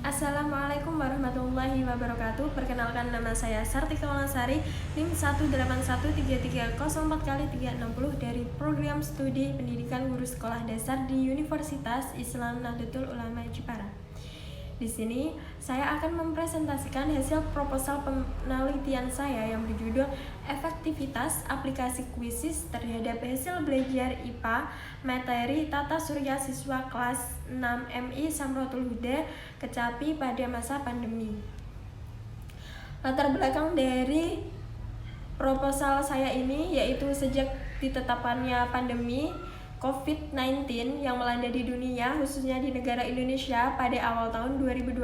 Assalamualaikum warahmatullahi wabarakatuh. Perkenalkan, nama saya Sartika Walasari, NIM 1813304x360 dari Program Studi Pendidikan Guru Sekolah Dasar di Universitas Islam Nahdlatul Ulama Jepara. Di sini saya akan mempresentasikan hasil proposal penelitian saya yang berjudul Efektivitas Aplikasi Kuisis terhadap Hasil Belajar IPA Materi Tata Surya Siswa Kelas 6 MI Samrotul Huda Kecapi pada masa pandemi. Latar belakang dari proposal saya ini yaitu sejak ditetapkannya pandemi COVID-19 yang melanda di dunia, khususnya di negara Indonesia pada awal tahun 2020.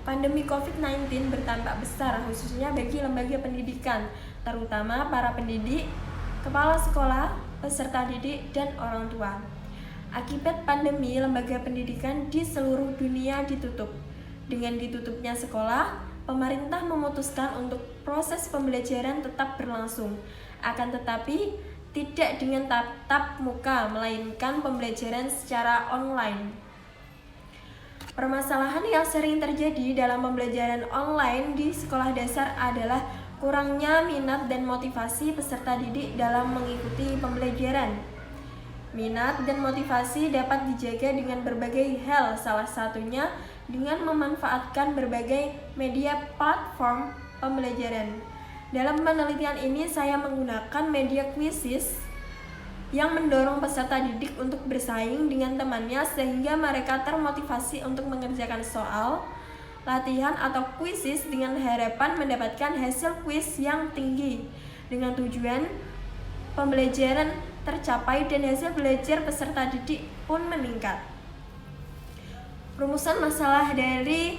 Pandemi COVID-19 berdampak besar khususnya bagi lembaga pendidikan, terutama para pendidik, kepala sekolah, peserta didik, dan orang tua. Akibat pandemi, lembaga pendidikan di seluruh dunia ditutup. Dengan ditutupnya sekolah, pemerintah memutuskan untuk proses pembelajaran tetap berlangsung. Akan tetapi, tidak dengan tatap muka, melainkan pembelajaran secara online. Permasalahan yang sering terjadi dalam pembelajaran online di sekolah dasar adalah kurangnya minat dan motivasi peserta didik dalam mengikuti pembelajaran. Minat dan motivasi dapat dijaga dengan berbagai hal, salah satunya dengan memanfaatkan berbagai media platform pembelajaran. Dalam penelitian ini saya menggunakan media Quizizz yang mendorong peserta didik untuk bersaing dengan temannya sehingga mereka termotivasi untuk mengerjakan soal, latihan atau Quizizz dengan harapan mendapatkan hasil kuis yang tinggi dengan tujuan pembelajaran tercapai dan hasil belajar peserta didik pun meningkat. Rumusan masalah dari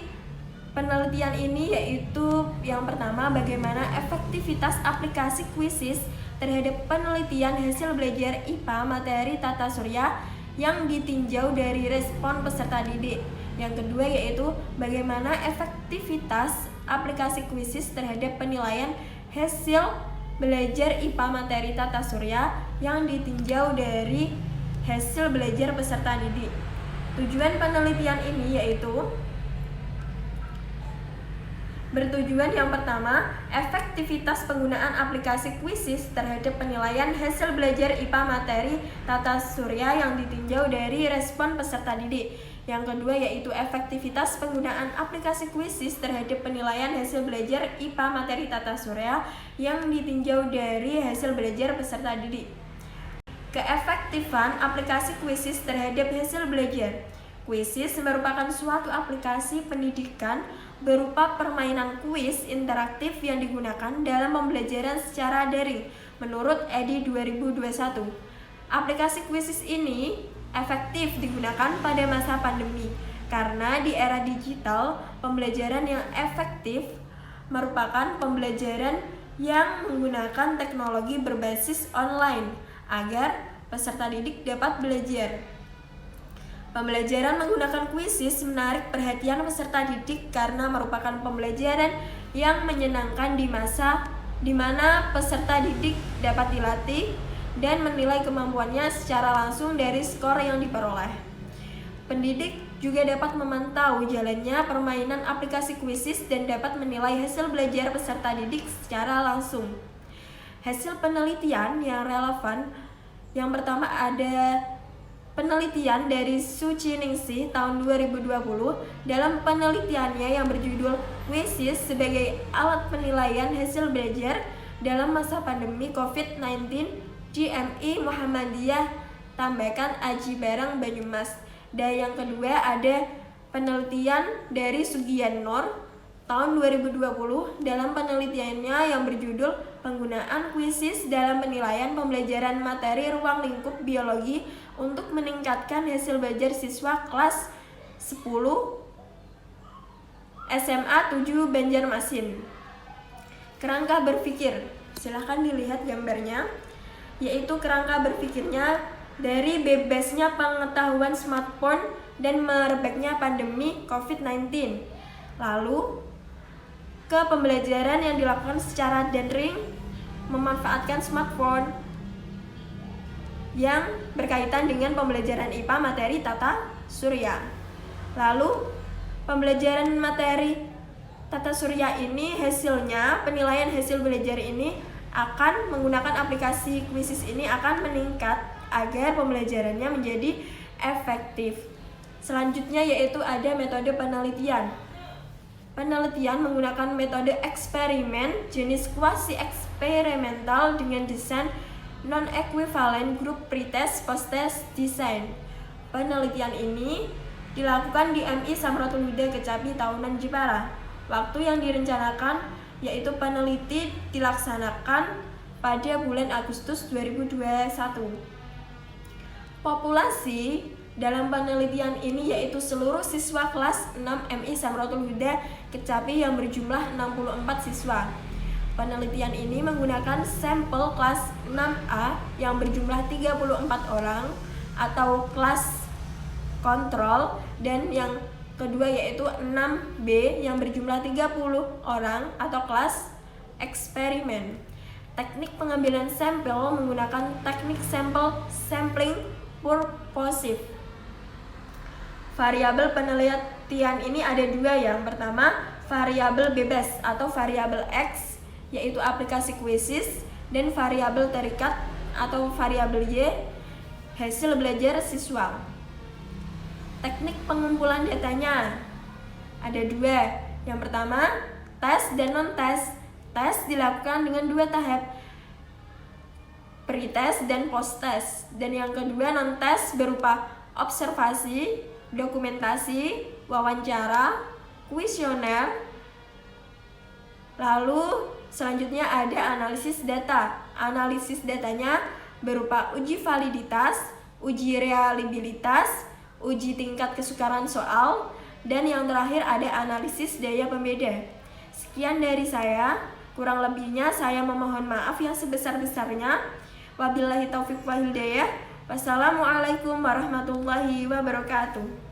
penelitian ini yaitu yang pertama, bagaimana efektivitas aplikasi Quizizz terhadap penelitian hasil belajar IPA materi tata surya yang ditinjau dari respon peserta didik. Yang kedua yaitu bagaimana efektivitas aplikasi Quizizz terhadap penilaian hasil belajar IPA materi tata surya yang ditinjau dari hasil belajar peserta didik. Tujuan penelitian ini yaitu bertujuan yang pertama, efektivitas penggunaan aplikasi Quizizz terhadap penilaian hasil belajar IPA materi tata surya yang ditinjau dari respon peserta didik. Yang kedua yaitu efektivitas penggunaan aplikasi Quizizz terhadap penilaian hasil belajar IPA materi tata surya yang ditinjau dari hasil belajar peserta didik. Keefektifan aplikasi Quizizz terhadap hasil belajar. Quizizz merupakan suatu aplikasi pendidikan berupa permainan kuis interaktif yang digunakan dalam pembelajaran secara daring menurut EDI 2021. Aplikasi Quizizz ini efektif digunakan pada masa pandemi karena di era digital, pembelajaran yang efektif merupakan pembelajaran yang menggunakan teknologi berbasis online agar peserta didik dapat belajar. Pembelajaran menggunakan Quizizz menarik perhatian peserta didik karena merupakan pembelajaran yang menyenangkan di masa di mana peserta didik dapat dilatih dan menilai kemampuannya secara langsung dari skor yang diperoleh. Pendidik juga dapat memantau jalannya permainan aplikasi Quizizz dan dapat menilai hasil belajar peserta didik secara langsung. Hasil penelitian yang relevan yang pertama ada penelitian dari Suchiningsih tahun 2020 dalam penelitiannya yang berjudul Quizizz sebagai alat penilaian hasil belajar dalam masa pandemi COVID-19 di MI Muhammadiyah Tambakan Aji Barang Banyumas. Dan yang kedua ada penelitian dari Sugian Nur tahun 2020 dalam penelitiannya yang berjudul penggunaan Quizizz dalam penilaian pembelajaran materi ruang lingkup biologi untuk meningkatkan hasil belajar siswa kelas 10 SMA 7 Banjarmasin. Kerangka berpikir, silahkan dilihat gambarnya, yaitu kerangka berpikirnya dari bebasnya pengetahuan smartphone dan merebaknya pandemi COVID-19. Lalu ke pembelajaran yang dilakukan secara daring memanfaatkan smartphone yang berkaitan dengan pembelajaran IPA materi tata surya. Lalu Pembelajaran materi tata surya ini hasilnya, penilaian hasil belajar ini akan menggunakan aplikasi Quizzes ini akan meningkat agar pembelajarannya menjadi efektif. Selanjutnya yaitu ada metode penelitian. Penelitian menggunakan metode eksperimen jenis kuasi eksperimental dengan desain non-equivalent group pretest post-test design. Penelitian ini dilakukan di MI Samratul Huda Kecapi Tahunan Jepara. Waktu yang direncanakan yaitu peneliti dilaksanakan pada bulan Agustus 2021. Populasi dalam penelitian ini yaitu seluruh siswa kelas 6 MI Samratul Huda Kecapi yang berjumlah 64 siswa. Penelitian ini menggunakan sampel kelas 6A yang berjumlah 34 orang atau kelas kontrol, dan yang kedua yaitu 6B yang berjumlah 30 orang atau kelas eksperimen. Teknik pengambilan sampel menggunakan teknik sampling purposive. Variabel penelitian ini ada dua. Yang pertama, variabel bebas atau variabel X yaitu aplikasi Quizzes, dan variabel terikat atau variabel Y hasil belajar siswa. Teknik pengumpulan datanya ada dua. Yang pertama, tes dan non-tes. Tes dilakukan dengan dua tahap, pre-test dan post-test. Dan yang kedua, non-tes berupa observasi, dokumentasi, wawancara, kuesioner. Lalu selanjutnya ada analisis data. Analisis datanya berupa uji validitas, uji reliabilitas, uji tingkat kesukaran soal, dan yang terakhir ada analisis daya pembeda. Sekian dari saya, kurang lebihnya saya memohon maaf yang sebesar-besarnya. Wabillahi taufiq wal hidayah. Wassalamualaikum warahmatullahi wabarakatuh.